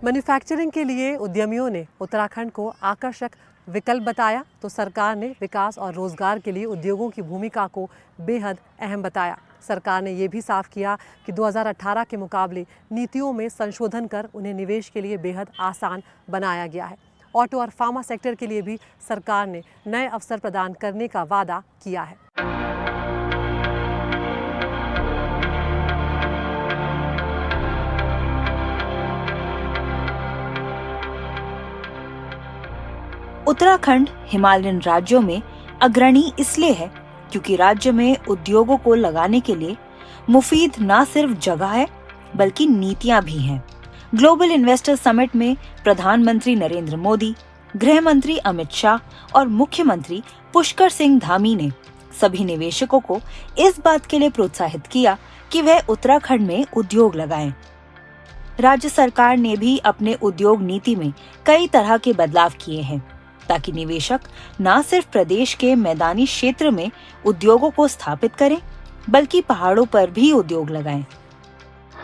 Manufacturing के लिए उद्यमियों ने उत्तराखंड को आकर्षक विकल्प बताया तो सरकार ने विकास और रोजगार के लिए उद्योगों की भूमिका को बेहद अहम बताया। सरकार ने ये भी साफ किया कि 2018 के मुकाबले नीतियों में संशोधन कर उन्हें निवेश के लिए बेहद आसान बनाया गया है। ऑटो और फार्मा सेक्टर के लिए भी सरकार ने नए अवसर प्रदान करने का वादा किया है। उत्तराखंड हिमालयन राज्यों में अग्रणी इसलिए है क्योंकि राज्य में उद्योगों को लगाने के लिए मुफीद न सिर्फ जगह है बल्कि नीतियां भी हैं। ग्लोबल इन्वेस्टर समिट में प्रधानमंत्री नरेंद्र मोदी, गृह मंत्री अमित शाह और मुख्यमंत्री पुष्कर सिंह धामी ने सभी निवेशकों को इस बात के लिए प्रोत्साहित किया कि वह उत्तराखंड में उद्योग लगाएं। राज्य सरकार ने भी अपने उद्योग नीति में कई तरह के बदलाव किए हैं ताकि निवेशक न सिर्फ प्रदेश के मैदानी क्षेत्र में उद्योगों को स्थापित करें बल्कि पहाड़ों पर भी उद्योग लगाएं।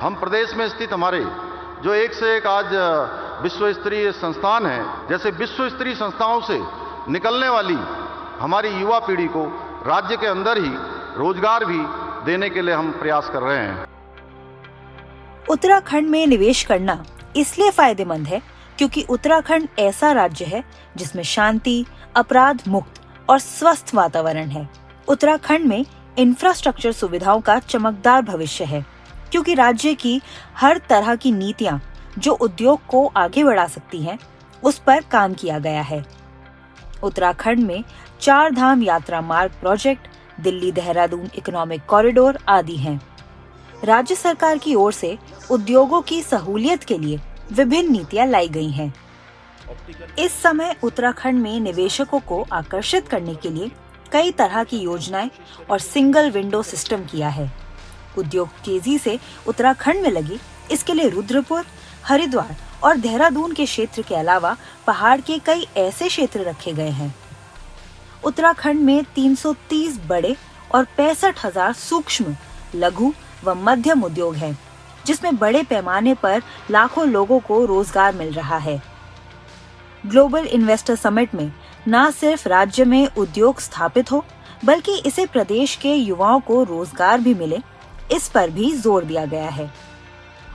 हम प्रदेश में स्थित हमारे जो एक से एक आज विश्व स्तरीय संस्थान हैं, जैसे विश्व स्तरीय संस्थाओं से निकलने वाली हमारी युवा पीढ़ी को राज्य के अंदर ही रोजगार भी देने के लिए हम प्रयास कर रहे हैं। उत्तराखंड में निवेश करना इसलिए फायदेमंद है क्योंकि उत्तराखंड ऐसा राज्य है जिसमें शांति, अपराध मुक्त और स्वस्थ वातावरण है। उत्तराखंड में इंफ्रास्ट्रक्चर सुविधाओं का चमकदार भविष्य है क्योंकि राज्य की हर तरह की नीतियां जो उद्योग को आगे बढ़ा सकती हैं, उस पर काम किया गया है। उत्तराखंड में 4 धाम यात्रा मार्ग project, Delhi Dehradun economic corridor आदि हैं। राज्य सरकार की ओर से उद्योगों की सहूलियत के लिए विभिन्न नीतियां लाई गई हैं। इस समय उत्तराखंड में निवेशकों को आकर्षित करने के लिए कई तरह की योजनाएं और सिंगल विंडो सिस्टम किया है। उद्योग तेजी से उत्तराखंड में लगी, इसके लिए रुद्रपुर, हरिद्वार और देहरादून के क्षेत्र के अलावा पहाड़ के कई ऐसे क्षेत्र रखे गए हैं। उत्तराखंड में 330 बड़े और 65,000 सूक्ष्म, लघु व मध्यम उद्योग हैं, जिसमें बड़े पैमाने पर लाखों लोगों को रोजगार मिल रहा है। ग्लोबल इन्वेस्टर समिट में न सिर्फ राज्य में उद्योग स्थापित हो बल्कि इसे प्रदेश के युवाओं को रोजगार भी मिले, इस पर भी जोर दिया गया है।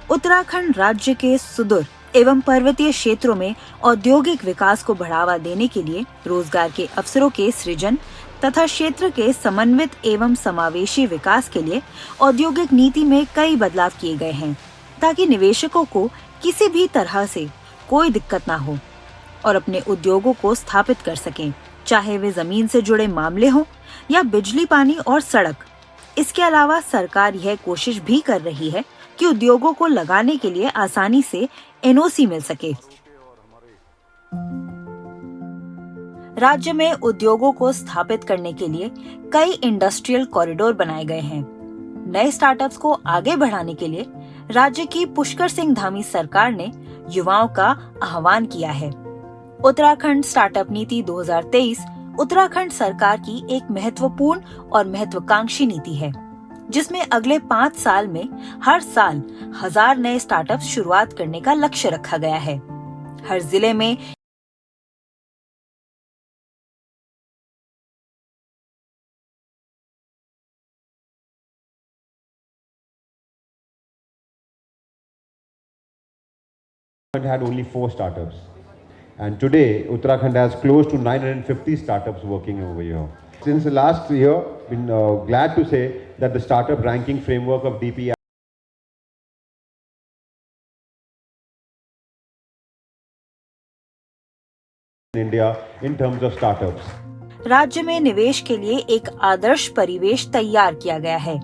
उत्तराखंड राज्य के सुदूर एवं पर्वतीय क्षेत्रों में औद्योगिक विकास को बढ़ावा देने के लिए रोजगार के अवसरों के सृजन तथा क्षेत्र के समन्वित एवं समावेशी विकास के लिए औद्योगिक नीति में कई बदलाव किए गए हैं ताकि निवेशकों को किसी भी तरह से कोई दिक्कत ना हो और अपने उद्योगों को स्थापित कर सकें, चाहे वे जमीन से जुड़े मामले हों या बिजली, पानी और सड़क। इसके अलावा सरकार यह कोशिश भी कर रही है कि उद्योगों को लगाने के लिए आसानी से एनओसी मिल सके। राज्य में उद्योगों को स्थापित करने के लिए कई इंडस्ट्रियल कॉरिडोर बनाए गए हैं। नए स्टार्टअप्स को आगे बढ़ाने के लिए राज्य की पुष्कर सिंह धामी सरकार ने युवाओं का आह्वान किया है। उत्तराखंड स्टार्टअप नीति 2023 उत्तराखंड सरकार की एक महत्वपूर्ण और महत्वाकांक्षी नीति है, जिसमें अगले 5 साल में हर साल 1000 नए स्टार्टअप शुरुआत करने का लक्ष्य रखा गया है। हर जिले में had only 4 startups, and today Uttarakhand has close to 950 startups working over here. Since the last year, been glad to say that the startup ranking framework of DPI in India in terms of startups. राज्य में निवेश के लिए एक आदर्श परिवेश तैयार किया गया है,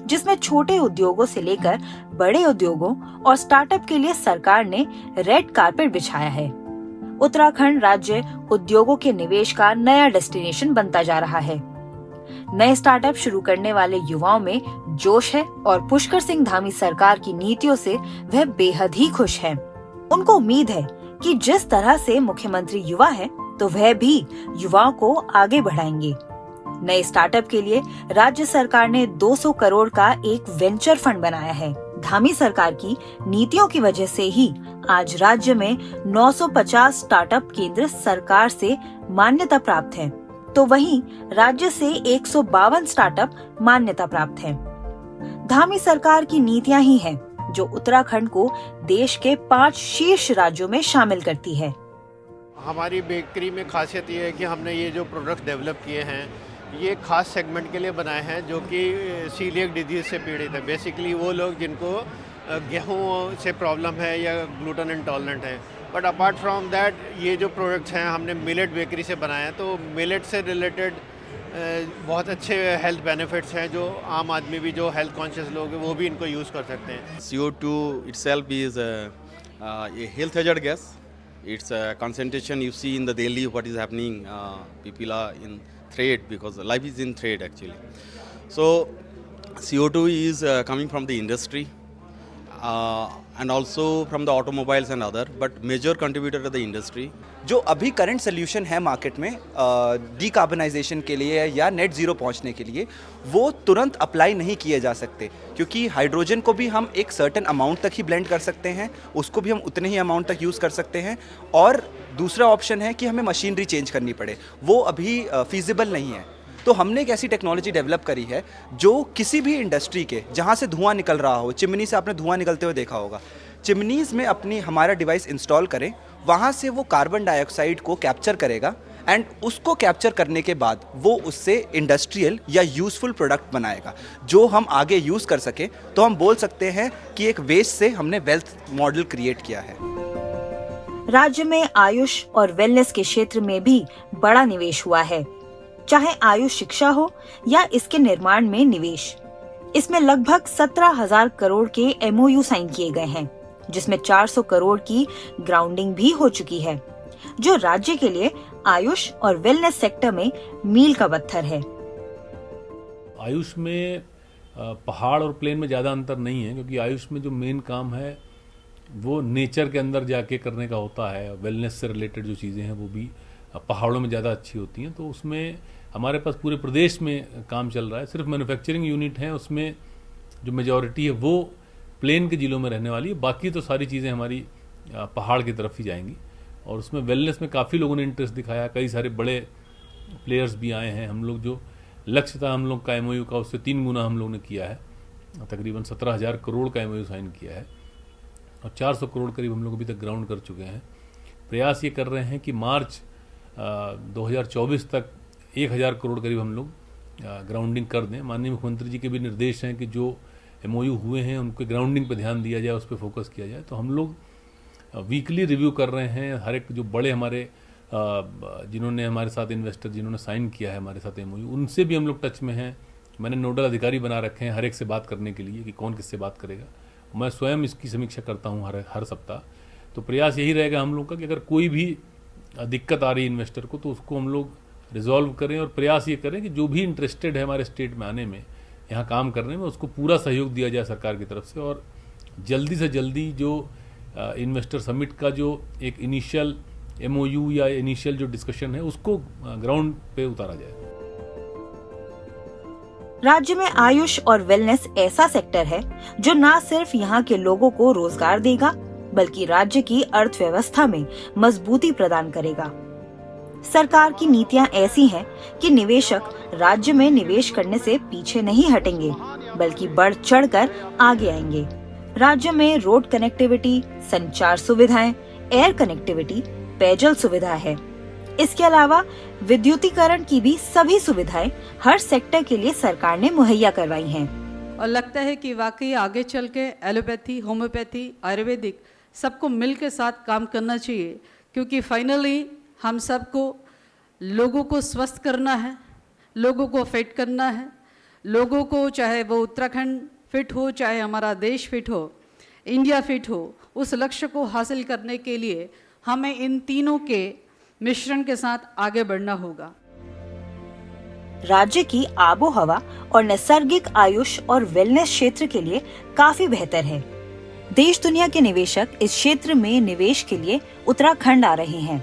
जिसमें छोटे उद्योगों से लेकर बड़े उद्योगों और स्टार्टअप के लिए सरकार ने रेड कारपेट बिछाया है। उत्तराखंड राज्य उद्योगों के निवेश का नया डेस्टिनेशन बनता जा रहा है। नए स्टार्टअप शुरू करने वाले युवाओं में जोश है और पुष्कर सिंह धामी सरकार की नीतियों से वह बेहद ही खुश हैं। उनको उम्मीद है कि जिस तरह से मुख्यमंत्री युवा है, तो वह भी युवाओं को आगे बढ़ाएंगे। नए स्टार्टअप के लिए राज्य सरकार ने 200 करोड़ का एक वेंचर फंड बनाया है, धामी सरकार की नीतियों की वजह से ही आज राज्य में 950 स्टार्टअप केंद्र सरकार से मान्यता प्राप्त हैं, तो वहीं राज्य से 152 स्टार्टअप मान्यता प्राप्त हैं। धामी सरकार की नीतियां ही हैं जो उत्तराखंड को देश के 5 शीर्ष राज्यों में शामिल करती है। हमारी बेकरी में खासियत ये है कि हमने ये जो प्रोडक्ट डेवलप किए हैं ये खास सेगमेंट के लिए बनाए हैं जो कि सीलिएक डिजीज़ से पीड़ित है। बेसिकली वो लोग जिनको गेहूं से प्रॉब्लम है या ग्लूटेन इंटॉलरेंट है। बट अपार्ट फ्रॉम दैट ये जो प्रोडक्ट्स हैं हमने मिलेट बेकरी से बनाए हैं, तो मिलेट से रिलेटेड बहुत अच्छे हेल्थ बेनिफिट्स हैं जो आम आदमी भी, जो हेल्थ कॉन्शियस लोग हैं, वो भी इनको यूज़ कर सकते हैं। CO2 itself is a health hazard gas. Its concentration you see in the daily what is happening. People are in threat because life is in threat actually. So CO2 is coming from the industry and also from the automobiles and other, but major contributor to the industry. जो अभी current solution है market में decarbonisation के लिए या net zero पहुंचने के लिए, वो तुरंत अप्लाई नहीं किए जा सकते, क्योंकि हाइड्रोजन को भी हम एक सर्टेन अमाउंट तक ही ब्लेंड कर सकते हैं, उसको भी हम उतने ही अमाउंट तक यूज़ कर सकते हैं। और दूसरा ऑप्शन है कि हमें मशीनरी चेंज करनी पड़े, वो अभी फीजिबल नहीं है। तो हमने एक ऐसी टेक्नोलॉजी डेवलप करी है जो किसी भी इंडस्ट्री के जहाँ से धुआं निकल रहा हो, चिमनी से आपने धुआं निकलते हुए देखा होगा, चिमनीज़ में अपनी हमारा डिवाइस इंस्टॉल करें, वहाँ से वो कार्बन डाइऑक्साइड को कैप्चर करेगा एंड उसको कैप्चर करने के बाद वो उससे इंडस्ट्रियल या यूज़फुल प्रोडक्ट बनाएगा जो हम आगे यूज़ कर सकें। तो हम बोल सकते हैं कि एक वेस्ट से हमने वेल्थ मॉडल क्रिएट किया है। राज्य में आयुष और वेलनेस के क्षेत्र में भी बड़ा निवेश हुआ है, चाहे आयुष शिक्षा हो या इसके निर्माण में निवेश। इसमें लगभग 17,000 करोड़ के MOU साइन किए गए हैं, जिसमें 400 करोड़ की ग्राउंडिंग भी हो चुकी है, जो राज्य के लिए आयुष और वेलनेस सेक्टर में मील का पत्थर है। आयुष में पहाड़ और प्लेन में ज़्यादा अंतर नहीं है, क्योंकि आयुष में जो मेन काम है वो नेचर के अंदर जाके करने का होता है। वेलनेस से रिलेटेड जो चीज़ें हैं वो भी पहाड़ों में ज़्यादा अच्छी होती हैं। तो उसमें हमारे पास पूरे प्रदेश में काम चल रहा है। सिर्फ मैन्युफैक्चरिंग यूनिट है, उसमें जो मेजॉरिटी है वो प्लेन के जिलों में रहने वाली है, बाकी तो सारी चीज़ें हमारी पहाड़ की तरफ ही जाएंगी। और उसमें वेलनेस में काफ़ी लोगों ने इंटरेस्ट दिखाया, कई सारे बड़े प्लेयर्स भी आए हैं। हम लोग जो लक्ष्य था हम लोग का MOU का, उससे 3 गुना हम लोग ने किया है, तकरीबन 17,000 करोड़ का MOU साइन किया है और 400 करोड़ करीब हम लोग अभी तक ग्राउंड कर चुके हैं। प्रयास ये कर रहे हैं कि मार्च 2024 तक 1,000 करोड़ करीब हम लोग ग्राउंडिंग कर दें। माननीय मुख्यमंत्री जी के भी निर्देश हैं कि जो MOU हुए हैं उनके ग्राउंडिंग पर ध्यान दिया जाए, उस पर फोकस किया जाए। तो हम लोग वीकली रिव्यू कर रहे हैं। हर एक जो बड़े हमारे जिन्होंने हमारे साथ इन्वेस्टर जिन्होंने साइन किया है हमारे साथ MOU, उनसे भी हम लोग टच में हैं। मैंने नोडल अधिकारी बना रखे हैं हर एक से बात करने के लिए कि कौन किससे बात करेगा। मैं स्वयं इसकी समीक्षा करता हूँ हर सप्ताह। तो प्रयास यही रहेगा हम लोग का कि अगर कोई भी दिक्कत आ रही है इन्वेस्टर को, तो उसको हम लोग रिजॉल्व करें और प्रयास ये करें कि जो भी इंटरेस्टेड है हमारे स्टेट में आने में, यहाँ काम करने में, उसको पूरा सहयोग दिया जाए सरकार की तरफ से। और जल्दी से जल्दी जो इन्वेस्टर समिट का जो एक इनिशियल MOU या इनिशियल जो डिस्कशन है उसको ग्राउंड पे उतारा जाए। राज्य में आयुष और वेलनेस ऐसा सेक्टर है जो न सिर्फ यहाँ के लोगों को रोजगार देगा, बल्कि राज्य की अर्थव्यवस्था में मजबूती प्रदान करेगा। सरकार की नीतियाँ ऐसी हैं कि निवेशक राज्य में निवेश करने से पीछे नहीं हटेंगे, बल्कि बढ़ चढ़कर आगे आएंगे। राज्य में रोड कनेक्टिविटी, संचार सुविधाएं, एयर कनेक्टिविटी, पेयजल सुविधा है। इसके अलावा विद्युतीकरण की भी सभी सुविधाएं हर सेक्टर के लिए सरकार ने मुहैया करवाई हैं। और लगता है कि वाकई आगे चल के एलोपैथी, होम्योपैथी, आयुर्वेदिक सबको मिल के साथ काम करना चाहिए, क्योंकि फाइनली हम सबको लोगों को स्वस्थ करना है, लोगों को फिट करना है। लोगों को, चाहे वो उत्तराखंड फिट हो, चाहे हमारा देश फिट हो, इंडिया फिट हो, उस लक्ष्य को हासिल करने के लिए हमें इन तीनों के मिश्रण के साथ आगे बढ़ना होगा। राज्य की आबो हवा और नैसर्गिक आयुष और वेलनेस क्षेत्र के लिए काफी बेहतर है। देश दुनिया के निवेशक इस क्षेत्र में निवेश के लिए उत्तराखंड आ रहे हैं।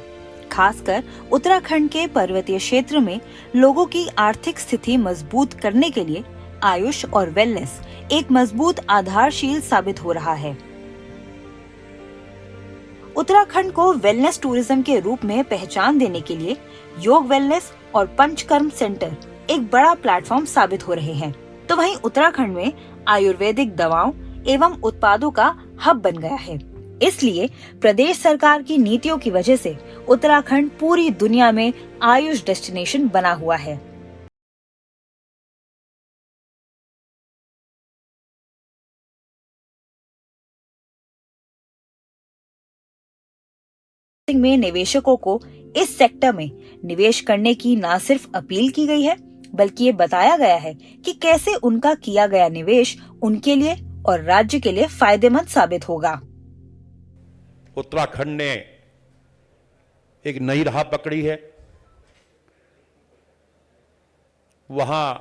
खासकर उत्तराखंड के पर्वतीय क्षेत्र में लोगों की आर्थिक स्थिति मजबूत करने के लिए आयुष और वेलनेस एक मजबूत आधारशील साबित हो रहा है। उत्तराखंड को वेलनेस टूरिज्म के रूप में पहचान देने के लिए योग वेलनेस और पंचकर्म सेंटर एक बड़ा प्लेटफॉर्म साबित हो रहे हैं। तो वहीं उत्तराखंड में आयुर्वेदिक दवाओं एवं उत्पादों का हब बन गया है। इसलिए प्रदेश सरकार की नीतियों की वजह से उत्तराखंड पूरी दुनिया में आयुष डेस्टिनेशन बना हुआ है। में निवेशकों को इस सेक्टर में निवेश करने की न सिर्फ अपील की गई है, बल्कि ये बताया गया है कि कैसे उनका किया गया निवेश उनके लिए और राज्य के लिए फायदेमंद साबित होगा। उत्तराखंड ने एक नई राह पकड़ी है। वहां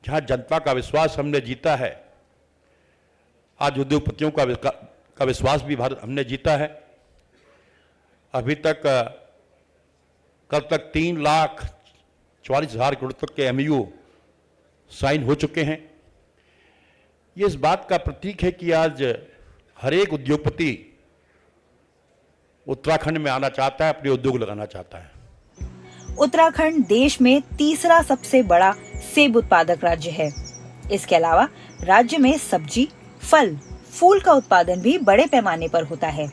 जहां जनता का विश्वास हमने जीता है, आज उद्योगपतियों का विश्वास भी हमने जीता है। अभी तक कल तक 3,44,000 करोड़ तक के MOU साइन हो चुके हैं। ये इस बात का प्रतीक है कि आज हर एक उद्योगपति उत्तराखंड में आना चाहता है, अपने उद्योग लगाना चाहता है। उत्तराखंड देश में तीसरा सबसे बड़ा सेब उत्पादक राज्य है। इसके अलावा राज्य में सब्जी, फल, फूल का उत्पादन भी बड़े पैमाने पर होता है।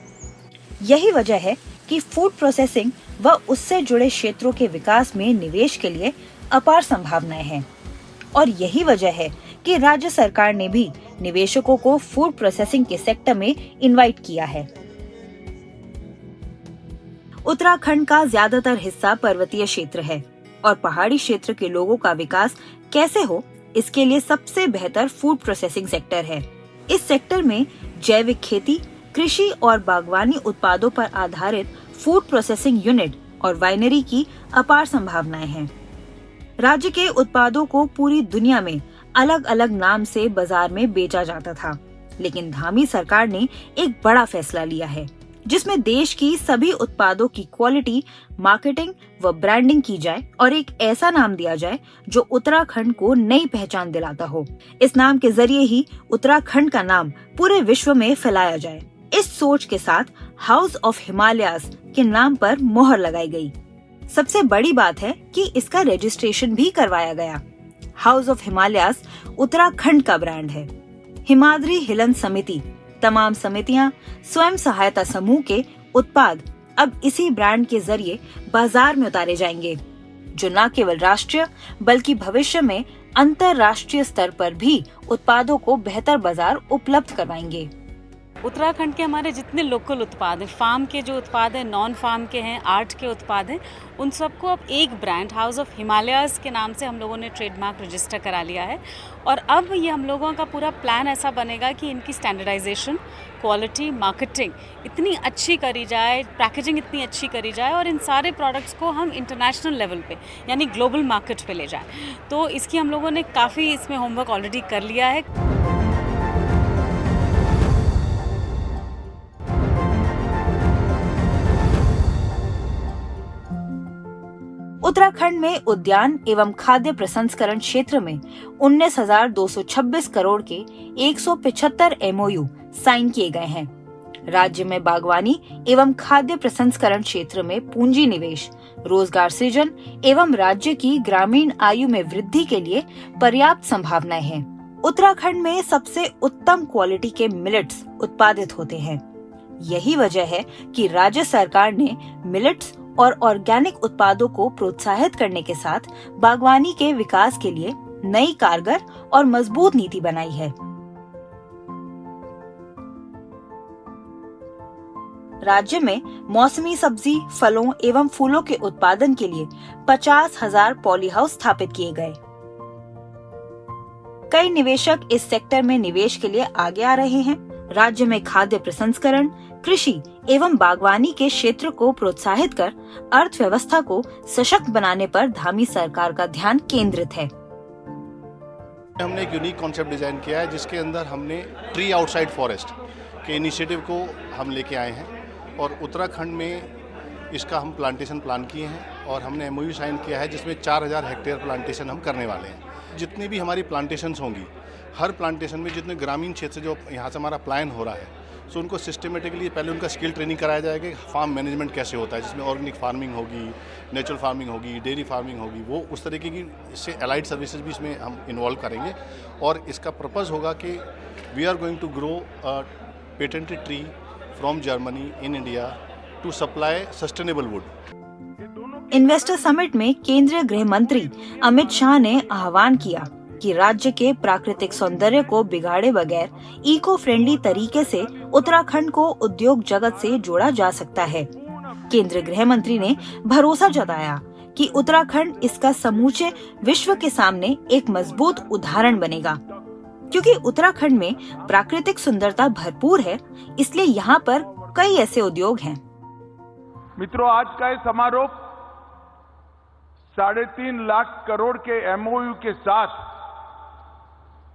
यही वजह है कि फूड प्रोसेसिंग व उससे जुड़े क्षेत्रों के विकास में निवेश के लिए अपार संभावनाएं हैं। और यही वजह है कि राज्य सरकार ने भी निवेशकों को फूड प्रोसेसिंग के सेक्टर में इनवाइट किया है। उत्तराखंड का ज्यादातर हिस्सा पर्वतीय क्षेत्र है और पहाड़ी क्षेत्र के लोगों का विकास कैसे हो, इसके लिए सबसे बेहतर फूड प्रोसेसिंग सेक्टर है। इस सेक्टर में जैविक खेती, कृषि और बागवानी उत्पादों पर आधारित फूड प्रोसेसिंग यूनिट और वाइनरी की अपार संभावनाएं हैं। राज्य के उत्पादों को पूरी दुनिया में अलग अलग नाम से बाजार में बेचा जाता था, लेकिन धामी सरकार ने एक बड़ा फैसला लिया है, जिसमें देश की सभी उत्पादों की क्वालिटी, मार्केटिंग व ब्रांडिंग की जाए और एक ऐसा नाम दिया जाए जो उत्तराखंड को नई पहचान दिलाता हो। इस नाम के जरिए ही उत्तराखंड का नाम पूरे विश्व में फैलाया जाए। इस सोच के साथ हाउस ऑफ हिमालयाज के नाम पर मोहर लगाई गई। सबसे बड़ी बात है कि इसका रजिस्ट्रेशन भी करवाया गया। हाउस ऑफ हिमालयाज उत्तराखंड का ब्रांड है। हिमाद्री हिलन समिति तमाम समितियां, स्वयं सहायता समूह के उत्पाद अब इसी ब्रांड के जरिए बाजार में उतारे जाएंगे, जो न केवल राष्ट्रीय बल्कि भविष्य में अंतर्राष्ट्रीय स्तर पर भी उत्पादों को बेहतर बाजार उपलब्ध करवाएंगे। उत्तराखंड के हमारे जितने लोकल उत्पाद हैं, फार्म के जो उत्पाद हैं, नॉन फार्म के हैं, आर्ट के उत्पाद हैं, उन सबको अब एक ब्रांड हाउस ऑफ हिमालयाज के नाम से हम लोगों ने ट्रेडमार्क रजिस्टर करा लिया है। और अब ये हम लोगों का पूरा प्लान ऐसा बनेगा कि इनकी स्टैंडर्डाइजेशन, क्वालिटी, मार्केटिंग इतनी अच्छी करी जाए, पैकेजिंग इतनी अच्छी करी जाए और इन सारे प्रोडक्ट्स को हम इंटरनेशनल लेवल पे यानी ग्लोबल मार्केट पे ले जाएं। तो इसकी हम लोगों ने काफ़ी इसमें होमवर्क ऑलरेडी कर लिया है। उत्तराखंड में उद्यान एवं खाद्य प्रसंस्करण क्षेत्र में 19,226 करोड़ के 175 MOU साइन किए गए हैं। राज्य में बागवानी एवं खाद्य प्रसंस्करण क्षेत्र में पूंजी निवेश, रोजगार सृजन एवं राज्य की ग्रामीण आयु में वृद्धि के लिए पर्याप्त संभावनाएं हैं। उत्तराखंड में सबसे उत्तम क्वालिटी के मिलेट्स उत्पादित होते हैं। यही वजह है कि राज्य सरकार ने मिलेट्स और ऑर्गेनिक उत्पादों को प्रोत्साहित करने के साथ बागवानी के विकास के लिए नई कारगर और मजबूत नीति बनाई है। राज्य में मौसमी सब्जी, फलों एवं फूलों के उत्पादन के लिए 50,000 पॉली हाउस स्थापित किए गए। कई निवेशक इस सेक्टर में निवेश के लिए आगे आ रहे हैं। राज्य में खाद्य प्रसंस्करण, कृषि एवं बागवानी के क्षेत्र को प्रोत्साहित कर अर्थव्यवस्था को सशक्त बनाने पर धामी सरकार का ध्यान केंद्रित है। हमने एक यूनिक कॉन्सेप्ट डिजाइन किया है, जिसके अंदर हमने ट्री आउटसाइड फॉरेस्ट के इनिशिएटिव को हम लेके आए हैं और उत्तराखंड में इसका हम प्लांटेशन प्लान किए हैं और हमने MOU साइन किया है, जिसमें 4,000 हेक्टेयर प्लांटेशन हम करने वाले हैं। जितनी भी हमारी प्लांटेशंस होंगी, हर प्लांटेशन में जितने ग्रामीण क्षेत्र से जो यहाँ से हमारा प्लान हो रहा है, सो उनको सिस्टमेटिकली पहले उनका स्किल ट्रेनिंग कराया जाएगा कि फार्म मैनेजमेंट कैसे होता है, जिसमें ऑर्गेनिक फार्मिंग होगी, नेचुरल फार्मिंग होगी, डेयरी फार्मिंग होगी, वो उस तरीके की इससे एलाइड सर्विसेज भी इसमें हम इन्वॉल्व करेंगे। और इसका पर्पज़ होगा कि we are going to grow a patented tree from Germany in India to supply sustainable wood. Investor summit में केंद्रीय गृह मंत्री अमित शाह ने आह्वान किया कि राज्य के प्राकृतिक सौंदर्य को बिगाड़े बगैर इको फ्रेंडली तरीके से उत्तराखंड को उद्योग जगत से जोड़ा जा सकता है। केंद्रीय गृह मंत्री ने भरोसा जताया कि उत्तराखंड इसका समूचे विश्व के सामने एक मजबूत उदाहरण बनेगा, क्योंकि उत्तराखंड में प्राकृतिक सुंदरता भरपूर है, इसलिए यहाँ पर कई ऐसे उद्योग हैं। मित्रों, आज का ये समारोह 3.5 लाख करोड़ के MOU के साथ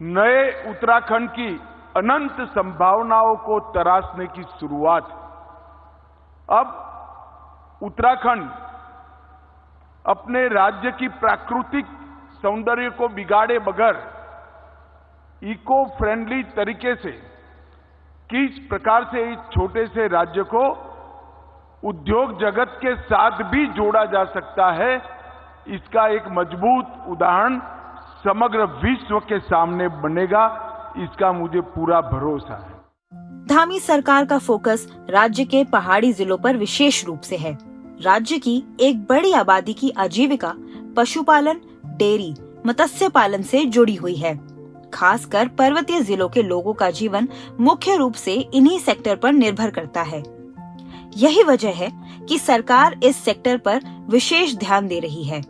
नए उत्तराखंड की अनंत संभावनाओं को तराशने की शुरुआत। अब उत्तराखंड अपने राज्य की प्राकृतिक सौंदर्य को बिगाड़े बगैर इको फ्रेंडली तरीके से किस प्रकार से इस छोटे से राज्य को उद्योग जगत के साथ भी जोड़ा जा सकता है, इसका एक मजबूत उदाहरण समग्र विश्व के सामने बनेगा, इसका मुझे पूरा भरोसा है। धामी सरकार का फोकस राज्य के पहाड़ी जिलों पर विशेष रूप से है। राज्य की एक बड़ी आबादी की आजीविका पशुपालन, डेयरी, मत्स्य पालन से जुड़ी हुई है। खासकर पर्वतीय जिलों के लोगों का जीवन मुख्य रूप से इन्हीं सेक्टर पर निर्भर करता है। यही वजह है कि सरकार इस सेक्टर पर विशेष ध्यान दे रही है।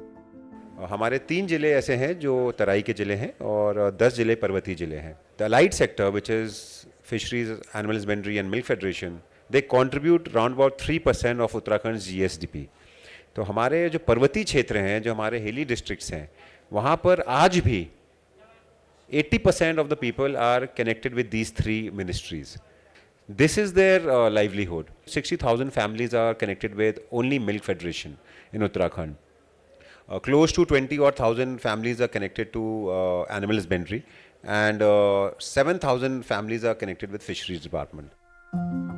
हमारे 3 जिले ऐसे हैं जो तराई के जिले हैं और 10 जिले पर्वतीय जिले हैं। The allied sector which is fisheries, animal husbandry and milk federation, they contribute around about 3% of Uttarakhand GSDP। तो हमारे जो पर्वतीय क्षेत्र हैं, जो हमारे हिली डिस्ट्रिक्ट्स हैं, वहाँ पर आज भी 80% of the people are connected with these 3 ministries. This is their livelihood. 60,000 families are connected with only Milk Federation in Uttarakhand. Close to 20,000 families are connected to Animal Husbandry, and 7,000 families are connected with Fisheries Department.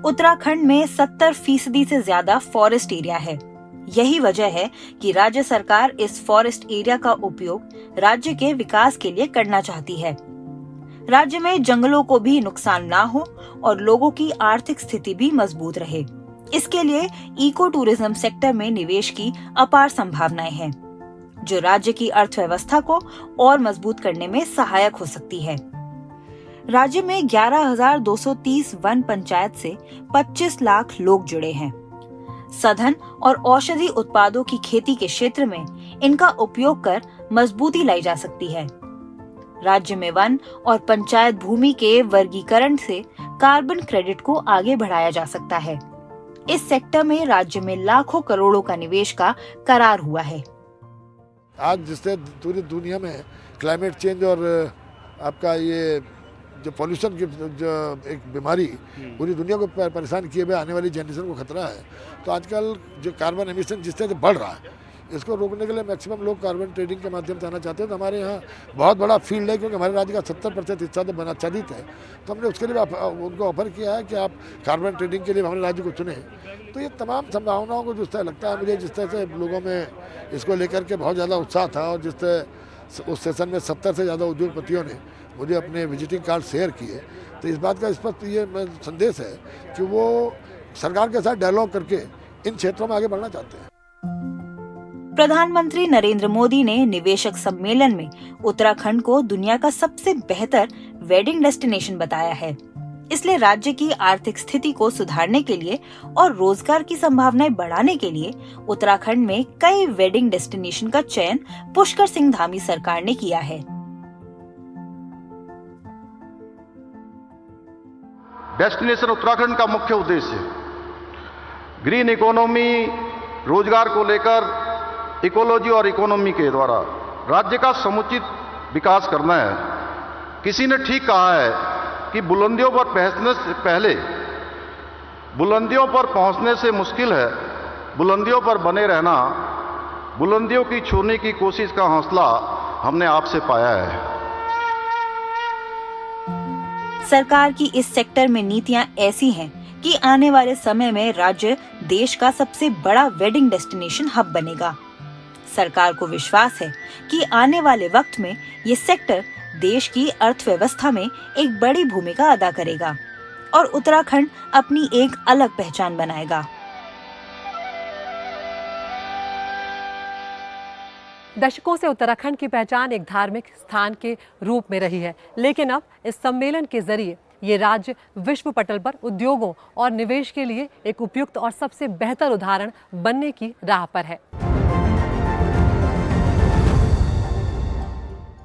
Uttarakhand में 70% से ज्यादा forest area है। यही वजह है कि राज्य सरकार इस फॉरेस्ट एरिया का उपयोग राज्य के विकास के लिए करना चाहती है। राज्य में जंगलों को भी नुकसान ना हो और लोगों की आर्थिक स्थिति भी मजबूत रहे। इसके लिए इको टूरिज्म सेक्टर में निवेश की अपार संभावनाएं हैं, जो राज्य की अर्थव्यवस्था को और मजबूत करने में सहायक हो सकती है। राज्य में 11,230 वन पंचायत से 25 लाख लोग जुड़े हैं। सघन और औषधि उत्पादों की खेती के क्षेत्र में इनका उपयोग कर मजबूती लाई जा सकती है। राज्य में वन और पंचायत भूमि के वर्गीकरण से कार्बन क्रेडिट को आगे बढ़ाया जा सकता है। इस सेक्टर में राज्य में लाखों करोड़ों का निवेश का करार हुआ है। आज जिससे पूरी दुनिया में क्लाइमेट चेंज और आपका ये जो पॉल्यूशन की जो एक बीमारी पूरी दुनिया को परेशान किए हुए आने वाली जनरेशन को खतरा है, तो आजकल जो कार्बन एमिशन जिस तरह से बढ़ रहा है, इसको रोकने के लिए मैक्सिमम लोग कार्बन ट्रेडिंग के माध्यम से आना चाहते हैं। तो हमारे यहाँ बहुत बड़ा फील्ड है, क्योंकि हमारे राज्य का 70% हिस्सा तो बनाच्छादित है। तो हमने उसके लिए उनको ऑफर किया है कि आप कार्बन ट्रेडिंग के लिए हमारे राज्य को चुनें। तो ये तमाम संभावनाओं को जिस तरह लगता है मुझे, जिस तरह से लोगों में इसको लेकर के बहुत ज़्यादा उत्साह था, और जिस तरह उस सेशन में 70 से ज़्यादा उद्योगपतियों ने मुझे अपने विजिटिंग कार्ड शेयर किए, तो इस बात का स्पष्ट ये संदेश है कि वो सरकार के साथ डायलॉग करके इन क्षेत्रों में आगे बढ़ना चाहते हैं। प्रधानमंत्री नरेंद्र मोदी ने निवेशक सम्मेलन में उत्तराखंड को दुनिया का सबसे बेहतर वेडिंग डेस्टिनेशन बताया है। इसलिए राज्य की आर्थिक स्थिति को सुधारने के लिए और रोजगार की संभावनाएं बढ़ाने के लिए उत्तराखंड में कई वेडिंग डेस्टिनेशन का चयन पुष्कर सिंह धामी सरकार ने किया है। डेस्टिनेशन उत्तराखंड का मुख्य उद्देश्य ग्रीन इकोनॉमी, रोजगार को लेकर इकोलॉजी और इकोनॉमी के द्वारा राज्य का समुचित विकास करना है। किसी ने ठीक कहा है कि बुलंदियों पर पहुंचने से पहले, बुलंदियों पर पहुंचने से मुश्किल है बुलंदियों पर बने रहना। बुलंदियों की छूने की कोशिश का हौसला हमने आपसे पाया है। सरकार की इस सेक्टर में नीतियां ऐसी हैं कि आने वाले समय में राज्य देश का सबसे बड़ा वेडिंग डेस्टिनेशन हब बनेगा। सरकार को विश्वास है कि आने वाले वक्त में ये सेक्टर देश की अर्थव्यवस्था में एक बड़ी भूमिका अदा करेगा और उत्तराखंड अपनी एक अलग पहचान बनाएगा। दशकों से उत्तराखंड की पहचान एक धार्मिक स्थान के रूप में रही है, लेकिन अब इस सम्मेलन के जरिए ये राज्य विश्व पटल पर उद्योगों और निवेश के लिए एक उपयुक्त और सबसे बेहतर उदाहरण बनने की राह पर है।